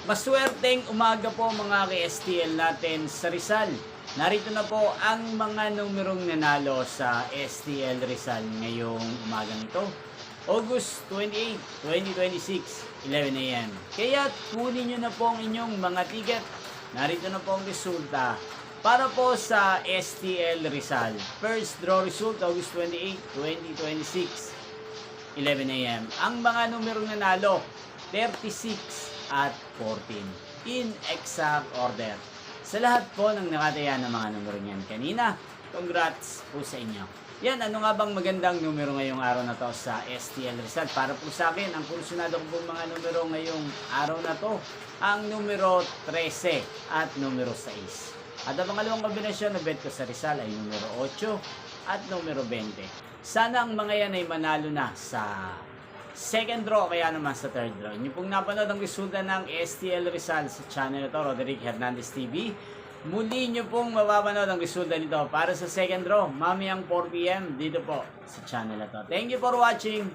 Maswerteng umaga po mga ka-STL natin sa Rizal. Narito na po ang mga numerong nanalo sa STL Rizal ngayong umagang ito. August 28, 2026, 11 a.m. Kaya kunin nyo na po ang inyong mga ticket. Narito na po ang resulta para po sa STL Rizal. First draw result, August 28, 2026, 11 a.m. Ang mga numerong nanalo, 36 at 14 in exact order. Sa lahat po ng nakataya ng mga numero niyan kanina, congrats po sa inyo. Yan, ano nga bang magandang numero ngayong araw na to sa STL Rizal? Para po sa akin, ang kursunado ko pong mga numero ngayong araw na to, ang numero 13 at numero 6. At ang pangalawang kombinasyon na bet ko sa Rizal ay numero 8 at numero 20. Sana ang mga yan ay manalo na sa second draw, kaya naman sa third draw. Yung pong napanood ang resulta ng STL Rizal sa channel na to, Roderick Hernandez TV. Muli nyo pong mapapanood ang resulta nito para sa second draw, mamayang 4 PM dito po sa channel na to. Thank you for watching!